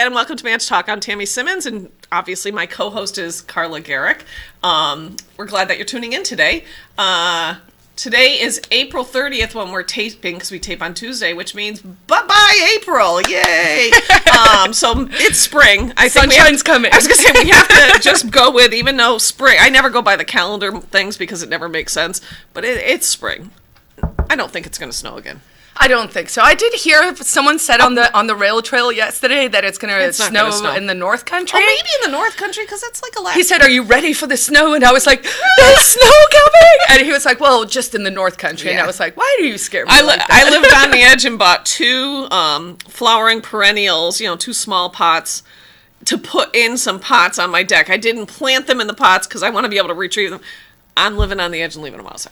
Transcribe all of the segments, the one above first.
again, and welcome to ManchTalk. I'm Tammy Simmons, and obviously my co-host is Carla Garrick. We're glad that you're tuning in today. Today is April 30th when we're taping, because we tape on Tuesday, which means bye-bye April. Yay! So it's spring. Sunshine's coming. I was going to say, we have to just go with, even though spring, I never go by the calendar things because it never makes sense, but it's spring. I don't think it's going to snow again. I don't think so. I did hear someone said on the rail trail yesterday that it's going to snow in the North Country. Oh, maybe in the North Country, because that's like a lot. He said, "Are you ready for the snow?" And I was like, "There's snow coming!" And he was like, "Well, just in the North Country." Yeah. And I was like, "Why do you scare me like that?" I lived on the edge and bought two flowering perennials, two small pots, to put in some pots on my deck. I didn't plant them in the pots because I want to be able to retrieve them. I'm living on the edge and leaving them outside.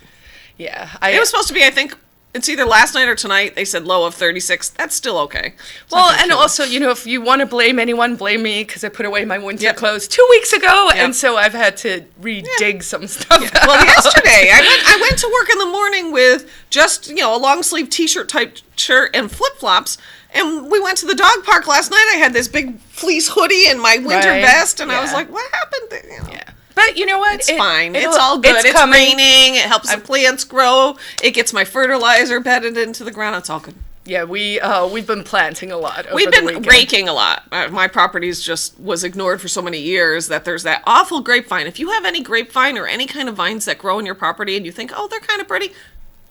Yeah. It was supposed to be, I think, it's either last night or tonight. They said low of 36. That's still okay. Well, and also, if you want to blame anyone, blame me, because I put away my winter clothes 2 weeks ago, and so I've had to redig some stuff. Yeah. Well, yesterday, I went to work in the morning with just, a long-sleeve T-shirt type shirt and flip-flops, and we went to the dog park last night. I had this big fleece hoodie and my winter vest, and I was like, what happened? Yeah. But you know what? It's fine. It's all good. It's raining. It helps the plants grow. It gets my fertilizer bedded into the ground. It's all good. Yeah, we've been planting a lot. We've been raking a lot. My properties just was ignored for so many years that there's that awful grapevine. If you have any grapevine or any kind of vines that grow in your property and you think, oh, they're kind of pretty,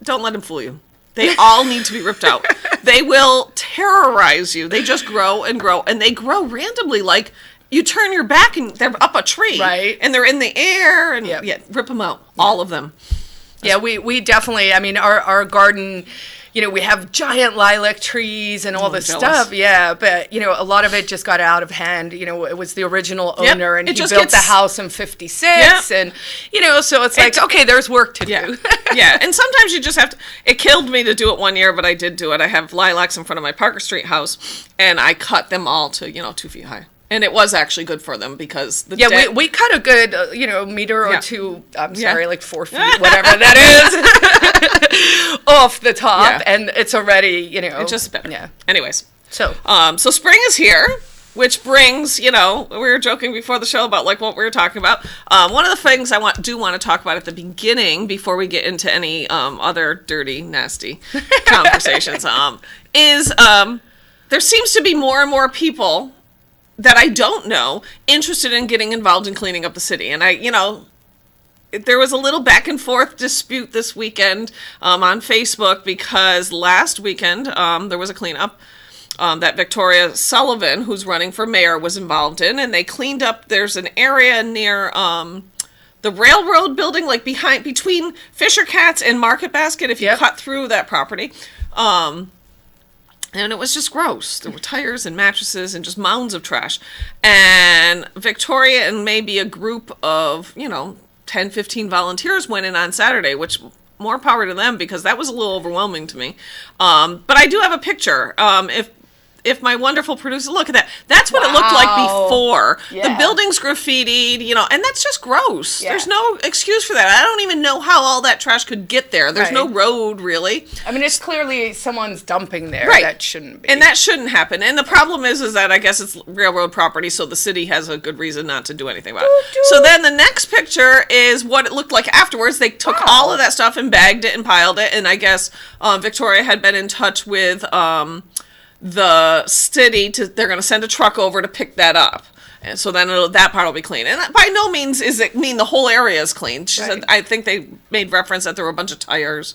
don't let them fool you. They all need to be ripped out. They will terrorize you. They just grow and grow, and they grow randomly, like you turn your back and they're up a tree. Right. And they're in the air, and rip them out. Yeah. All of them. Yeah, we definitely, our garden, we have giant lilac trees and all this stuff. Yeah, but, a lot of it just got out of hand. It was the original owner, and he built the house in 56. And, so it's like, okay, there's work to do. Yeah, and sometimes you just have to, it killed me to do it one year, but I did do it. I have lilacs in front of my Parker Street house, and I cut them all to, 2 feet high. And it was actually good for them because we cut a good meter or two. I'm sorry, like 4 feet, whatever that is, off the top, and it's already it's just better. Yeah. Anyways, so spring is here, which brings we were joking before the show about like what we were talking about. One of the things I do want to talk about at the beginning before we get into any other dirty, nasty conversations is there seems to be more and more people that I don't know interested in getting involved in cleaning up the city. And there was a little back and forth dispute this weekend on Facebook because last weekend there was a cleanup that Victoria Sullivan, who's running for mayor, was involved in, and they cleaned up. There's an area near the railroad building, like between Fisher Cats and Market Basket, if you cut through that property. And it was just gross. There were tires and mattresses and just mounds of trash. And Victoria and maybe a group of, 10, 15 volunteers went in on Saturday, which more power to them because that was a little overwhelming to me. But I do have a picture. If my wonderful producer, look at that. That's what it looked like before. Yeah. The building's graffitied, and that's just gross. Yeah. There's no excuse for that. I don't even know how all that trash could get there. There's no road, really. It's clearly someone's dumping there. Right. That shouldn't be. And that shouldn't happen. And the problem is that I guess it's railroad property, so the city has a good reason not to do anything about it. So then the next picture is what it looked like afterwards. They took all of that stuff and bagged it and piled it, and I guess Victoria had been in touch with the city they're going to send a truck over to pick that up. And so then that part will be clean. And by no means is it mean the whole area is clean. She said, I think they made reference that there were a bunch of tires.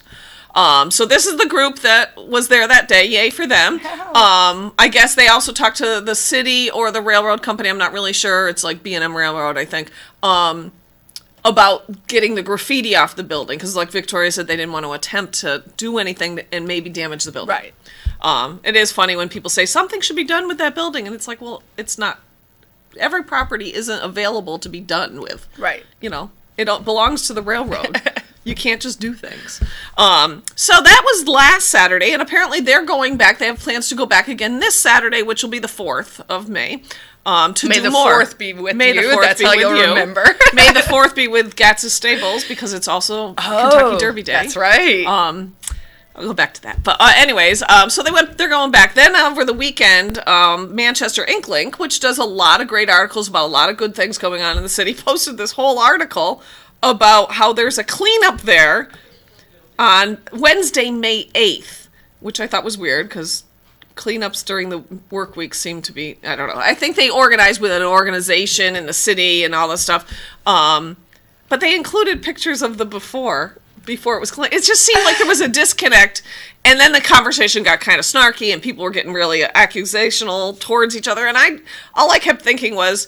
So this is the group that was there that day. Yay for them. I guess they also talked to the city or the railroad company. I'm not really sure. It's like B&M Railroad, I think. About getting the graffiti off the building. Because like Victoria said, they didn't want to attempt to do anything and maybe damage the building. Right. It is funny when people say something should be done with that building, and it's like, well, it's not. Every property isn't available to be done with. Right. It belongs to the railroad. You can't just do things. So that was last Saturday, and apparently they're going back. They have plans to go back again this Saturday, which will be the 4th of May. To May do the more. 4th be with May you. The 4th That's be how with you'll you. remember. May the 4th be with Gatz's Stables because it's also Kentucky Derby Day. That's right. I'll go back to that. But anyways, so they're going back. Then over the weekend, Manchester Inklink, which does a lot of great articles about a lot of good things going on in the city, posted this whole article about how there's a cleanup there on Wednesday, May 8th, which I thought was weird because cleanups during the work week seem to be, I don't know. I think they organize with an organization in the city and all this stuff. But they included pictures of the before it was clean. It just seemed like there was a disconnect, and then the conversation got kind of snarky, and people were getting really accusational towards each other, and all I kept thinking was,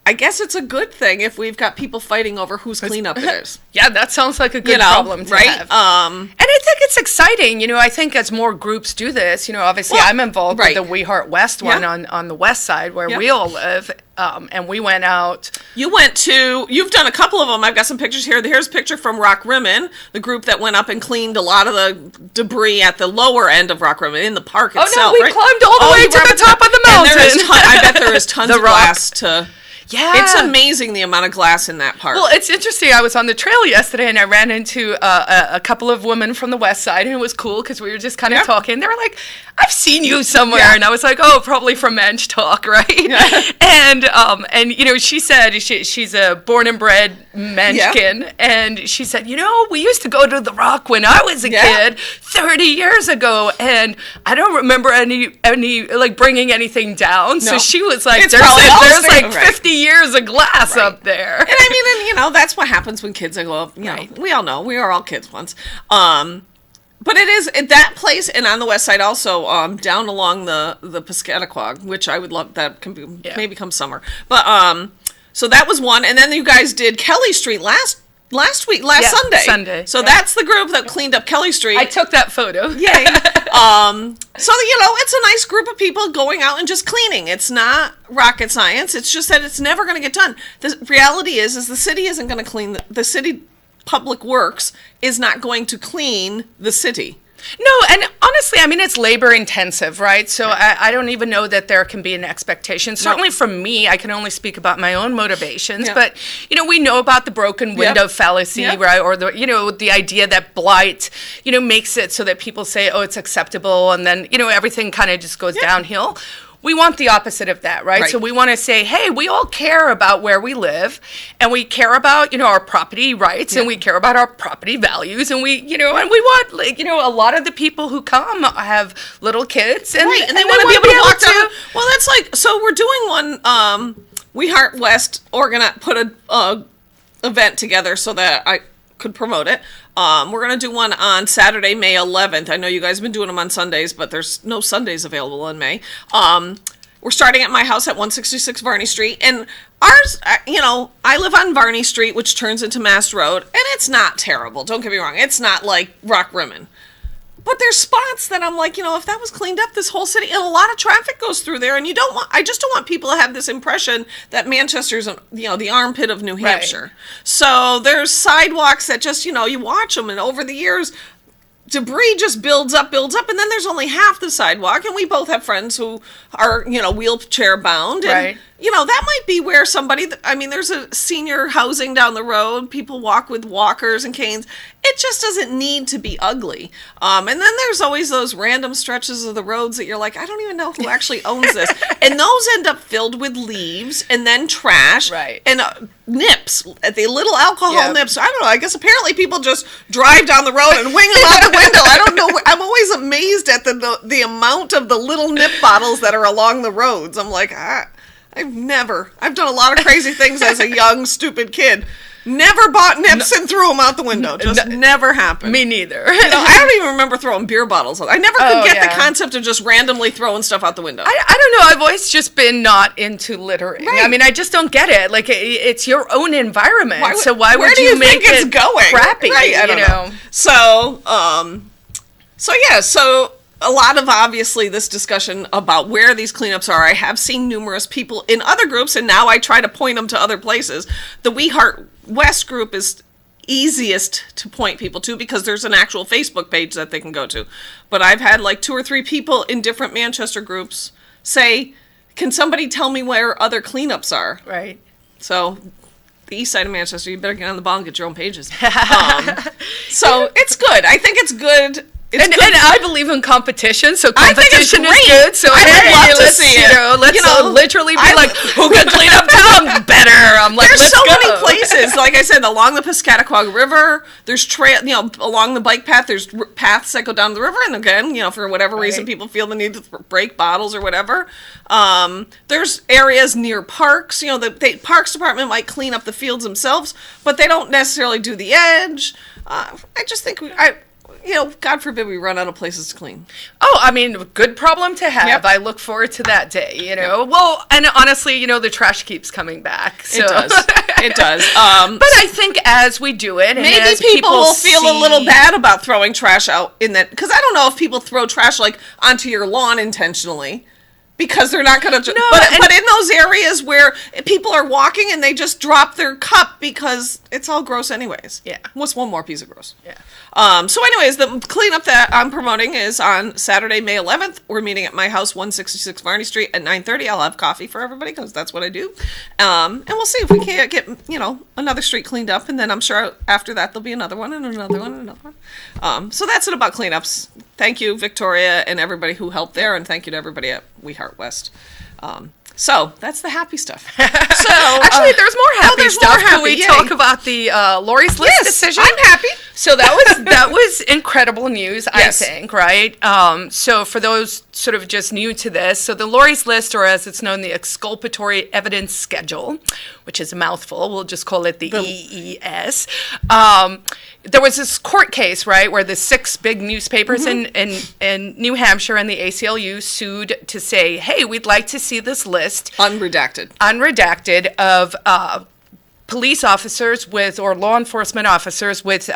I guess it's a good thing if we've got people fighting over whose cleanup it is. Yeah, that sounds like a good problem to right? have. And I think it's exciting. I think as more groups do this, obviously I'm involved with the We Heart West one on the west side where we all live. And we went out. You've done a couple of them. I've got some pictures here. Here's a picture from Rock Rimmon, the group that went up and cleaned a lot of the debris at the lower end of Rock Rimmon in the park itself. Oh, no, we climbed all the way to the top of the mountain. I bet there is tons of glass to... Yeah. It's amazing the amount of glass in that park. Well, it's interesting. I was on the trail yesterday and I ran into a couple of women from the west side, and it was cool because we were just kind of talking. They were like, I've seen you somewhere. Yeah. And I was like, oh, probably from ManchTalk, right? Yeah. And she said she's a born and bred Manchkin. Yeah. And she said, we used to go to the Rock when I was a kid 30 years ago. And I don't remember any like bringing anything down. No. So she was like, there's like 50 years of glass up there. And I mean, that's what happens when kids grow up. We all know. We were all kids once. But it is at that place, and on the west side also, down along the Piscataquag, which I would love, that can be, maybe come summer. But, so that was one, and then you guys did Kelly Street last Sunday. So that's the group that cleaned up Kelly Street. I took that photo. Yay. So, it's a nice group of people going out and just cleaning. It's not rocket science. It's just that it's never going to get done. The reality is the city isn't going to clean, the city public works is not going to clean the city. No, and honestly, I mean, it's labor intensive, right? So I don't even know that there can be an expectation. Certainly from me, I can only speak about my own motivations. But, we know about the broken window fallacy, right? Or the idea that blight, makes it so that people say, oh, it's acceptable. And then, everything kind of just goes downhill. We want the opposite of that, right? So we want to say, hey, we all care about where we live, and we care about, our property rights, and we care about our property values, and we, and we want, a lot of the people who come have little kids, and, and they want to be able to walk down. Well, that's so we're doing one, We Heart West put a event together so that I could promote it. We're going to do one on Saturday, May 11th. I know you guys have been doing them on Sundays, but there's no Sundays available in May. We're starting at my house at 166 Varney Street, and ours, I live on Varney Street, which turns into Mass Road, and it's not terrible. Don't get me wrong. It's not like Rock Rimmon. But there's spots that I'm like, if that was cleaned up, this whole city, and a lot of traffic goes through there, and I just don't want people to have this impression that Manchester's, the armpit of New Hampshire. Right. So there's sidewalks that just, you watch them, and over the years, debris just builds up, and then there's only half the sidewalk, and we both have friends who are, wheelchair bound, and, that might be where somebody, there's a senior housing down the road, people walk with walkers and canes. It just doesn't need to be ugly. And then there's always those random stretches of the roads that you're like, I don't even know who actually owns this. And those end up filled with leaves and then trash and nips, the little alcohol nips. I don't know. I guess apparently people just drive down the road and wing them out the window. I don't know. I'm always amazed at the amount of the little nip bottles that are along the roads. I'm like, I've done a lot of crazy things as a young, stupid kid. Never bought nips and threw them out the window. Just never happened. Me neither. I don't even remember throwing beer bottles. I never could get the concept of just randomly throwing stuff out the window. I don't know. I've always just been not into littering. Right. I just don't get it. Like, it's your own environment. Why would you make it crappy? Right, I don't know. So a lot of, obviously, this discussion about where these cleanups are. I have seen numerous people in other groups, and now I try to point them to other places. The We Heart West group is easiest to point people to because there's an actual Facebook page that they can go to. But I've had like 2 or 3 people in different Manchester groups say, can somebody tell me where other cleanups are? Right. So the east side of Manchester, you better get on the ball and get your own pages. So it's good. I think it's good. And I believe in competition, so competition is good. So I would love to see it. Let's literally be like, who can clean up town better? I'm like, there's so many places. Like I said, along the Piscataqua River, there's along the bike path, there's paths that go down the river, and again, for whatever reason, people feel the need to break bottles or whatever. There's areas near parks. The Parks Department might clean up the fields themselves, but they don't necessarily do the edge. I just think God forbid we run out of places to clean. Oh, I mean, good problem to have. Yep. I look forward to that day, Yep. Well, and honestly, the trash keeps coming back. So. It does. It does. But I think as we do it, and maybe as people will feel a little bad about throwing trash out in that, because I don't know if people throw trash onto your lawn intentionally. Because they're not going to... But in those areas where people are walking and they just drop their cup because it's all gross anyways. Yeah. What's one more piece of gross? Yeah. So anyways, the cleanup that I'm promoting is on Saturday, May 11th. We're meeting at my house, 166 Varney Street at 9:30. I'll have coffee for everybody because that's what I do. And we'll see if we can't get, another street cleaned up. And then I'm sure after that there'll be another one and another one and another one. So that's it about cleanups. Thank you, Victoria, and everybody who helped there. And thank you to everybody at We Heart West. So that's the happy stuff. So actually, there's more happy stuff. Can we talk about the Laurie's List decision? I'm happy. So that was incredible news, I think, right? So for those sort of just new to this, so the Laurie's List, or as it's known, the Exculpatory Evidence Schedule, which is a mouthful, we'll just call it the EES. There was this court case, right, where the 6 big newspapers in New Hampshire and the ACLU sued to say, hey, we'd like to see this list. Unredacted of police officers or law enforcement officers with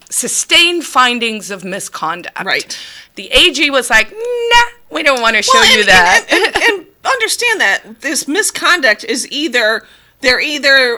sustained findings of misconduct. Right. The AG was like, nah, we don't want to show you that. And understand that this misconduct is either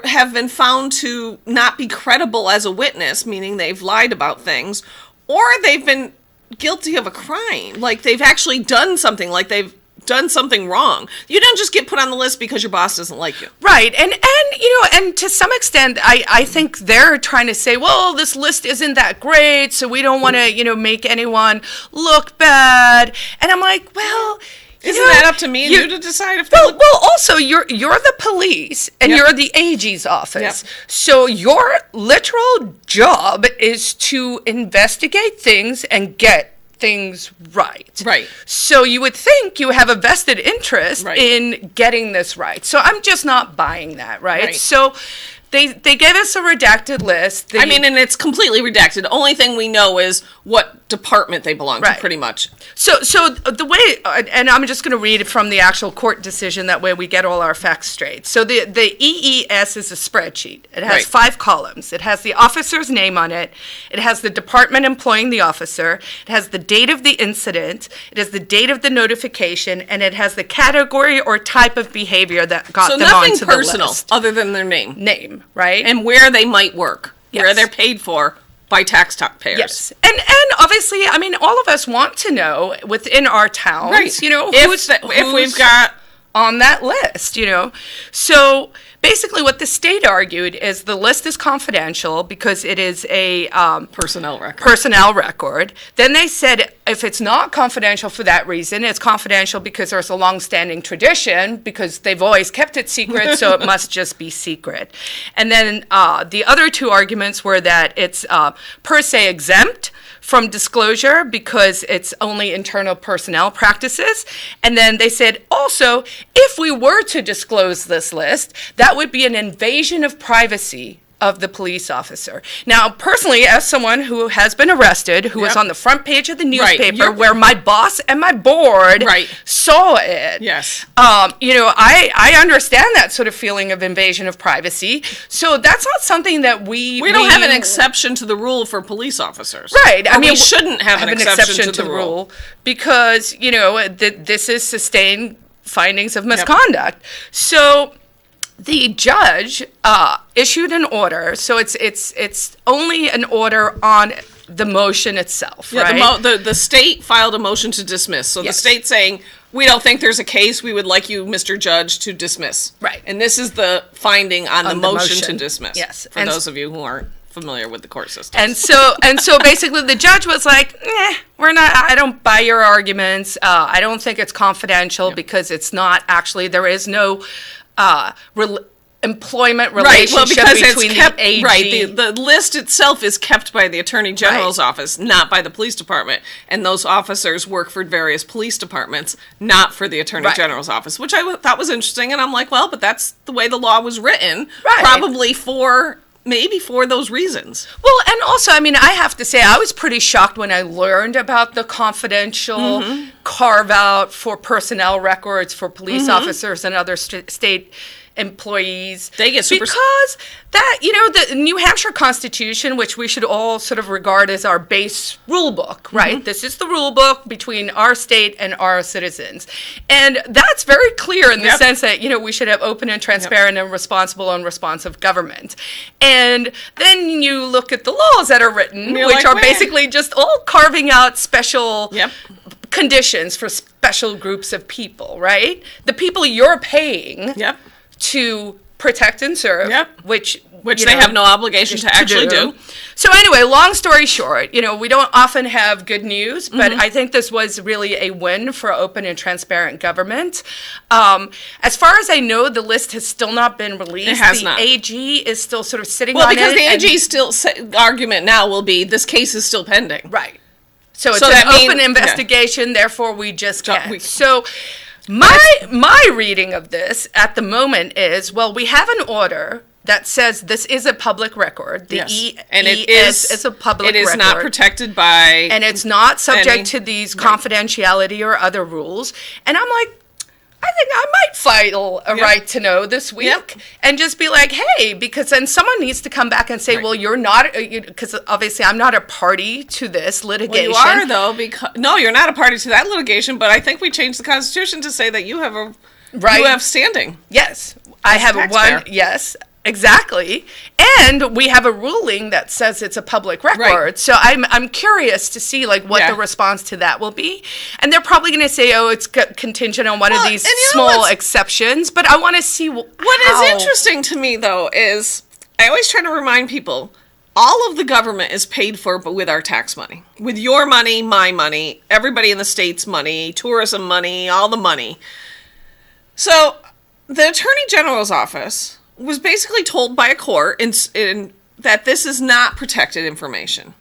have been found to not be credible as a witness, meaning they've lied about things, or they've been guilty of a crime. Like they've actually done something, like they've done something wrong. You don't just get put on the list because your boss doesn't like you. Right. And to some extent, I think they're trying to say, well, this list isn't that great, so we don't want to, make anyone look bad. And I'm like, well... Isn't that up to me and you to decide if well, also, you're the police, and you're the AG's office. Yep. So your literal job is to investigate things and get things right. Right. So you would think you have a vested interest in getting this right. So I'm just not buying that, right? So they gave us a redacted list. And it's completely redacted. The only thing we know is what department they belong to, pretty much. So the way, and I'm just going to read it from the actual court decision, that way we get all our facts straight. So the EES is a spreadsheet. It has 5 columns. It has the officer's name on it. It has the department employing the officer. It has the date of the incident. It has the date of the notification, and it has the category or type of behavior that got them onto the list. So nothing personal, other than their name. Name, right? And where they might work, where they're paid for. By taxpayers. Yes. And obviously, all of us want to know within our towns, if we've got on that list, So basically what the state argued is the list is confidential because it is a personnel record. Then they said if it's not confidential for that reason, it's confidential because there's a long-standing tradition, because they've always kept it secret, so it must just be secret. And then the other 2 arguments were that it's per se exempt from disclosure because it's only internal personnel practices. And then they said also, if we were to disclose this list, that would be an invasion of privacy of the police officer. Now, personally, as someone who has been arrested, who was on the front page of the newspaper where my boss and my board saw it, I understand that sort of feeling of invasion of privacy. So that's not something that we don't have an exception to the rule for police officers. Right. We shouldn't have an exception to the rule because, this is sustained findings of misconduct. So the judge issued an order, so it's only an order on the motion itself, right? The state filed a motion to dismiss. So the state's saying, we don't think there's a case. We would like you, Mr. Judge, to dismiss. Right. And this is the finding on the motion to dismiss. Yes. For those of you who aren't familiar with the court system. And so basically the judge was like, I don't buy your arguments. I don't think it's confidential because it's not actually, there is no employment relationship between the AG. Right, the list itself is kept by the Attorney General's office, not by the police department. And those officers work for various police departments, not for the Attorney General's office, which I thought was interesting. And I'm like, well, but that's the way the law was written, probably maybe for those reasons. Well, and also, I mean, I have to say, I was pretty shocked when I learned about the confidential carve-out for personnel records for police officers and other state employees. They get super... Because that, the New Hampshire Constitution, which we should all sort of regard as our base rule book, right? This is the rule book between our state and our citizens. And that's very clear in the sense that, we should have open and transparent and responsible and responsive government. And then you look at the laws that are written, which are basically just all carving out special conditions for special groups of people, right? The people you're paying to protect and serve, which they have no obligation to actually do. So anyway, long story short, we don't often have good news, but I think this was really a win for open and transparent government. As far as I know, the list has still not been released. It has not. The AG is still sort of sitting on it. Well, because the AG's argument now will be this case is still pending. Right. So it's an open investigation, therefore we just can't. So my reading of this at the moment is, well, we have an order that says this is a public record. The ES is a public record. It is not protected by... And it's not subject to these confidentiality or other rules. And I'm like, I think I might file a right to know this week and just be like, hey, because then someone needs to come back and say, well, you're not, because obviously I'm not a party to this litigation. Well, you are, though, because, no, you're not a party to that litigation, but I think we changed the Constitution to say that you have you have standing. Yes. I have one, yes. Exactly. And we have a ruling that says it's a public record. Right. So I'm curious to see what the response to that will be. And they're probably going to say, oh, it's contingent on one of these small exceptions. But I want to see what is interesting to me, though, is I always try to remind people, all of the government is paid for with our tax money. With your money, my money, everybody in the state's money, tourism money, all the money. So the Attorney General's office was basically told by a court in that this is not protected information.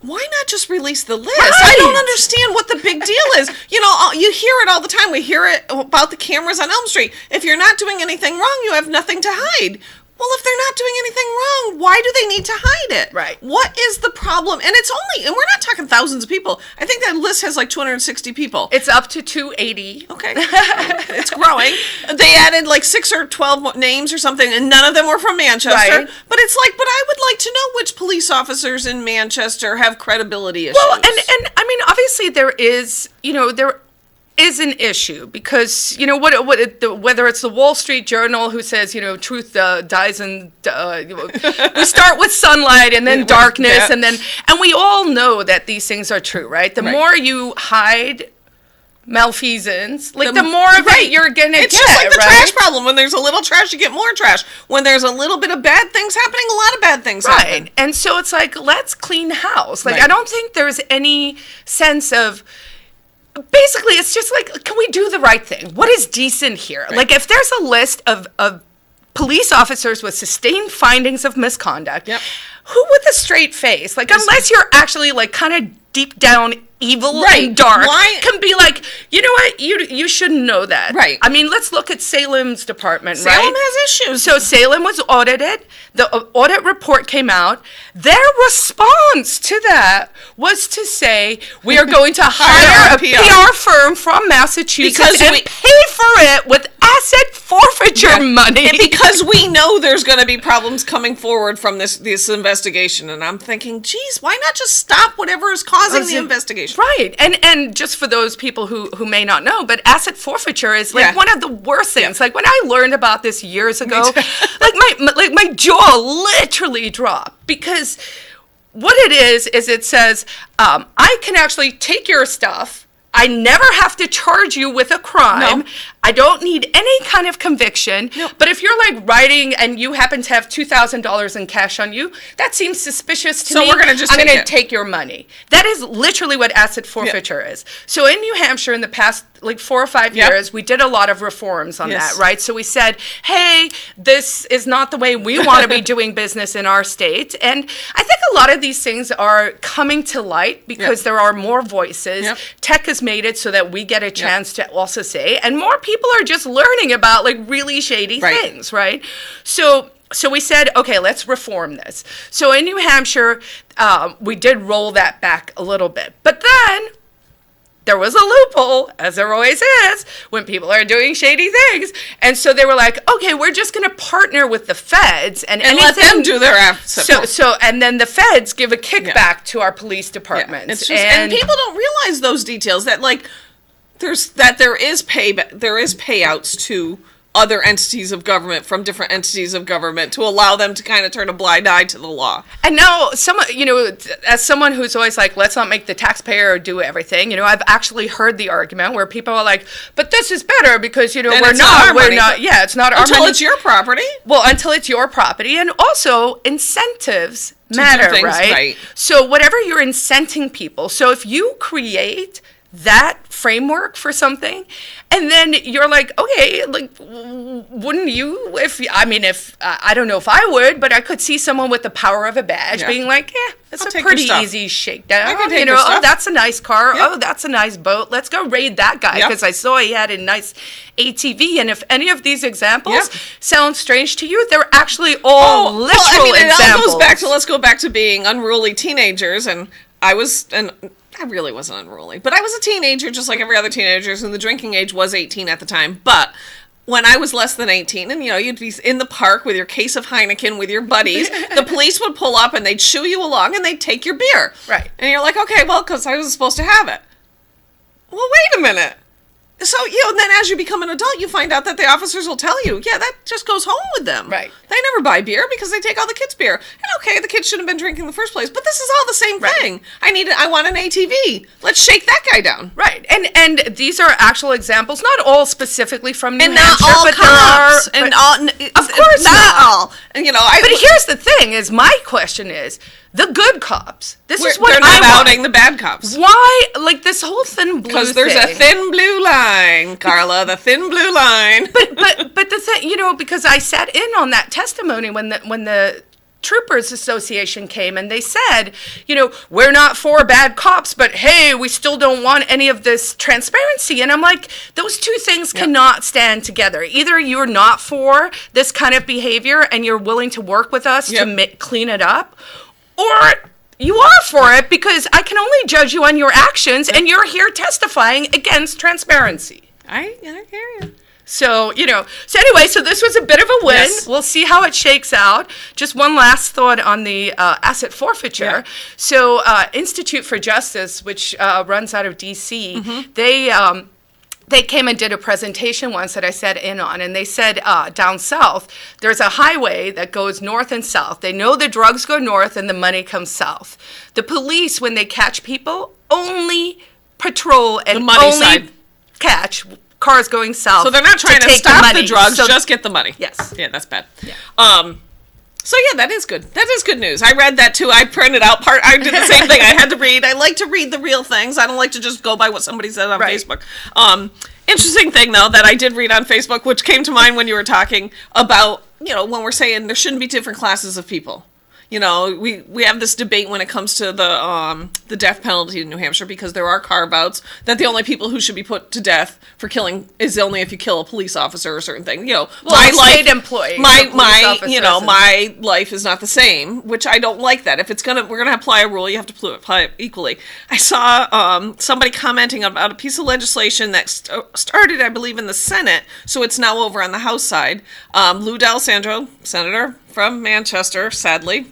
Why not just release the list? I don't understand what the big deal is. You hear it all the time. We hear it about the cameras on Elm Street. If you're not doing anything wrong, you have nothing to hide. Well, if they're not doing anything wrong, why do they need to hide it? Right. What is the problem? And we're not talking thousands of people. I think that list has 260 people. It's up to 280. Okay. It's growing. They added 6 or 12 names or something, and none of them were from Manchester. Right. But it's but I would like to know which police officers in Manchester have credibility issues. Well, and I mean, obviously there is, there is an issue because whether it's the Wall Street Journal who says truth dies in we start with sunlight and then darkness and we all know that these things are true, right? The more you hide malfeasance, the more of it you're gonna get. It's just like the trash problem. When there's a little trash, you get more trash. When there's a little bit of bad things happening, a lot of bad things happen. And so it's let's clean house. I don't think there's any sense of. Basically, it's just can we do the right thing? What is decent here? Right. If there's a list of police officers with sustained findings of misconduct, who with a straight face, unless you're actually kind of deep down evil and dark, can be you know what, you should know that. Right. I mean, let's look at Salem's department, Salem has issues. So Salem was audited. The audit report came out. Their response to that was to say, we are going to hire a PR firm from Massachusetts and pay for it with asset forfeiture money. Because we know there's going to be problems coming forward from this investigation. And I'm thinking, geez, why not just stop whatever is causing the investigation? Right. And just for those people who may not know, but asset forfeiture is one of the worst things. When I learned about this years ago, my jaw literally dropped because what it is it says, I can actually take your stuff I never have to charge you with a crime. No. I don't need any kind of conviction. No. But if you're like riding and you happen to have $2,000 in cash on you, that seems suspicious to me. So we're going to just I'm going to take your money. That is literally what asset forfeiture is. So in New Hampshire in the past like 4 or 5 years, we did a lot of reforms on that, right? So we said, hey, this is not the way we want to be doing business in our state. And I think a lot of these things are coming to light because there are more voices. Tech has made it so that we get a chance to also say, and more people are just learning about like really shady things, right? So we said, okay, let's reform this. So in New Hampshire, we did roll that back a little bit. But then there was a loophole, as there always is, when people are doing shady things. And so they were like, okay, we're just going to partner with the feds and let them do their asset. So and then the feds give a kickback to our police departments. And people don't realize those details, that like there is payouts to other entities of government from different entities of government to allow them to kind of turn a blind eye to the law. And now, as someone who's always like, let's not make the taxpayer do everything, I've actually heard the argument where people are like, but this is better because, it's not our money. It's not our money. Until it's your property. Well, until it's your property. And also, incentives matter, right? So whatever you're incenting people. So if you create that framework for something, and then you're like, okay, like, wouldn't you, if I don't know if I would, but I could see someone with the power of a badge being like, it's a pretty easy shakedown. I can take your stuff. Oh, that's a nice car. Oh, that's a nice boat. Let's go raid that guy because I saw he had a nice ATV. And if any of these examples sound strange to you, they're actually all literal examples. Let's go back to being unruly teenagers, and I really wasn't unruly, but I was a teenager just like every other teenager, and the drinking age was 18 at the time. But when I was less than 18, and you'd be in the park with your case of Heineken with your buddies, the police would pull up and they'd shoo you along and they'd take your beer. Right. And you're like, okay, well, because I was supposed to have it. Well, wait a minute. So, and then as you become an adult, you find out that the officers will tell you, that just goes home with them. Right. They never buy beer because they take all the kids' beer. And okay, the kids shouldn't have been drinking in the first place, but this is all the same thing. I want an ATV. Let's shake that guy down. Right. And these are actual examples, not all specifically from New Hampshire, not all but cops. there are, of course not all. And, but here's the thing: is my question is. The good cops. This is what they're not outing the bad cops. Why, like this whole thin blue thing? Because there's a thin blue line, Carla. The thin blue line. But the thing, because I sat in on that testimony when the Troopers Association came and they said, we're not for bad cops, but hey, we still don't want any of this transparency. And I'm like, those two things cannot stand together. Either you're not for this kind of behavior and you're willing to work with us to clean it up, or you are for it because I can only judge you on your actions and you're here testifying against transparency. I hear you. So, so anyway, so this was a bit of a win. Yes. We'll see how it shakes out. Just one last thought on the asset forfeiture. Yeah. So Institute for Justice, which runs out of D.C., they came and did a presentation once that I sat in on, and they said down south, there's a highway that goes north and south. They know the drugs go north and the money comes south. The police, when they catch people, only patrol and the money only side. Catch cars going south. So they're not trying to stop the drugs, just get the money. Yes. Yeah, that's bad. Yeah. So that is good. That is good news. I read that too. I printed out I did the same thing. I had to read. I like to read the real things. I don't like to just go by what somebody said on Facebook. Interesting thing though that I did read on Facebook, which came to mind when you were talking about, when we're saying there shouldn't be different classes of people. We have this debate when it comes to the death penalty in New Hampshire because there are carve-outs that the only people who should be put to death for killing is only if you kill a police officer or a certain thing. My state employee, my life is not the same, which I don't like that. If we're gonna apply a rule, you have to apply it equally. I saw somebody commenting about a piece of legislation that started, I believe, in the Senate, so it's now over on the House side. Lou D'Alessandro, senator from Manchester, sadly,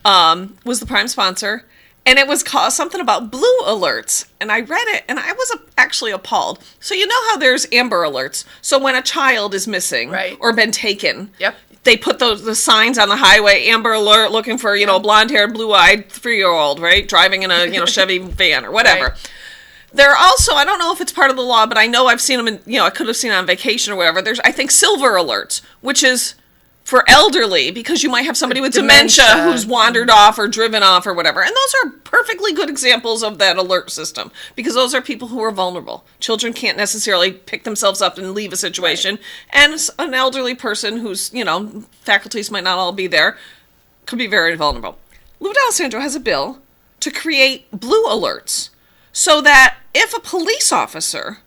was the prime sponsor, and it was called something about blue alerts, and I read it, and I was actually appalled. So you know how there's amber alerts? So when a child is missing or been taken, they put the signs on the highway, amber alert, looking for, blonde-haired, blue-eyed 3-year-old, right, driving in a, Chevy van or whatever. There are also, I don't know if it's part of the law, but I know I've seen them in, I could have seen it on vacation or whatever. There's, I think, silver alerts, which is for elderly, because you might have somebody with dementia who's wandered off or driven off or whatever. And those are perfectly good examples of that alert system, because those are people who are vulnerable. Children can't necessarily pick themselves up and leave a situation. Right. And an elderly person whose, faculties might not all be there could be very vulnerable. Lou D'Alessandro has a bill to create blue alerts so that if a police officer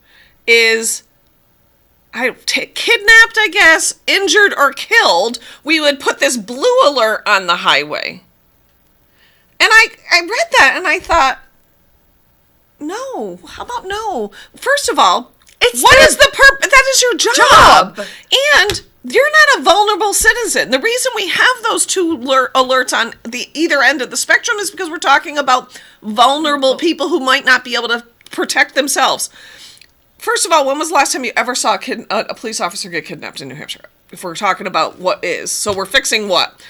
is kidnapped, I guess, injured or killed, we would put this blue alert on the highway. And I read that and I thought, no, how about no? First of all, what is the purpose? That is your job. And you're not a vulnerable citizen. The reason we have those two alerts on the either end of the spectrum is because we're talking about vulnerable people who might not be able to protect themselves. First of all, when was the last time you ever saw a police officer get kidnapped in New Hampshire? If we're talking about what is. So we're fixing what?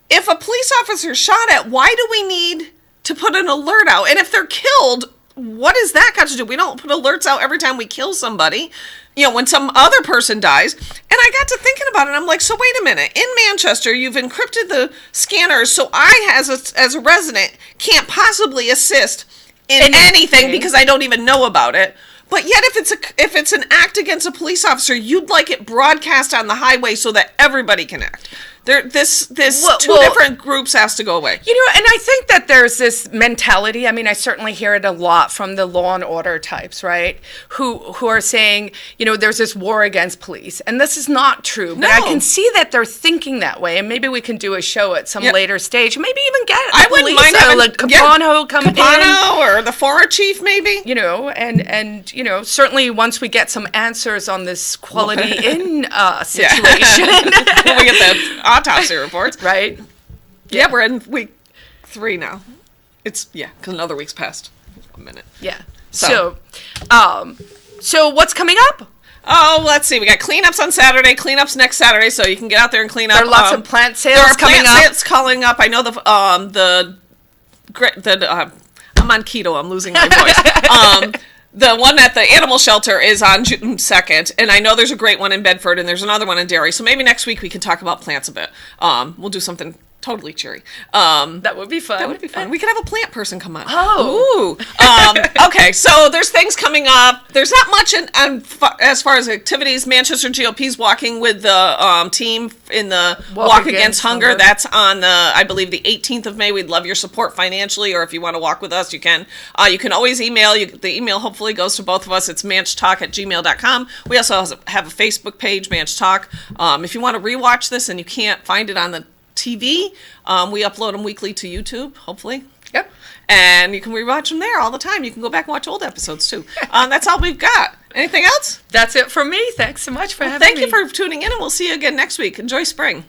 If a police officer is shot at, why do we need to put an alert out? And if they're killed, what has that got to do? We don't put alerts out every time we kill somebody, when some other person dies. And I got to thinking about it, and I'm like, so wait a minute. In Manchester, you've encrypted the scanners, so I, as a resident, can't possibly assist in anything because I don't even know about it. But yet, if it's an act against a police officer, you'd like it broadcast on the highway so that everybody can act. This two different groups has to go away. And I think that there's this mentality. I mean, I certainly hear it a lot from the law and order types, right? Who are saying, there's this war against police, and this is not true. But I can see that they're thinking that way, and maybe we can do a show at some later stage. Maybe even get I wouldn't mind having Capano come in, or the former chief, maybe. And certainly once we get some answers on this quality in situation, we get the autopsy reports. Right. Yeah, we're in week 3 now. It's, because another week's passed. A minute. Yeah. So what's coming up? Oh, let's see. We got cleanups on Saturday, cleanups next Saturday, so you can get out there and clean up. There are lots of plant sales coming up. There are plant sales calling up. I know I'm on keto. I'm losing my voice. The one at the animal shelter is on June 2nd, and I know there's a great one in Bedford, and there's another one in Derry, so maybe next week we can talk about plants a bit. We'll do something totally cheery. That would be fun. We could have a plant person come on. Oh. Ooh. Okay, so there's things coming up. There's not much as far as activities. Manchester GOP's walking with the team in the Walk Against Hunger. That's on I believe the 18th of May. We'd love your support financially, or if you want to walk with us, you can. You can always email. The email hopefully goes to both of us. It's manchtalk@gmail.com. We also have a Facebook page, ManchTalk. If you want to rewatch this and you can't find it on the TV, we upload them weekly to YouTube, hopefully. Yep. And you can rewatch them there all the time. You can go back and watch old episodes too. That's all we've got. Anything else? That's it from me. Thanks so much for having me. Thank you for tuning in, and we'll see you again next week. Enjoy spring.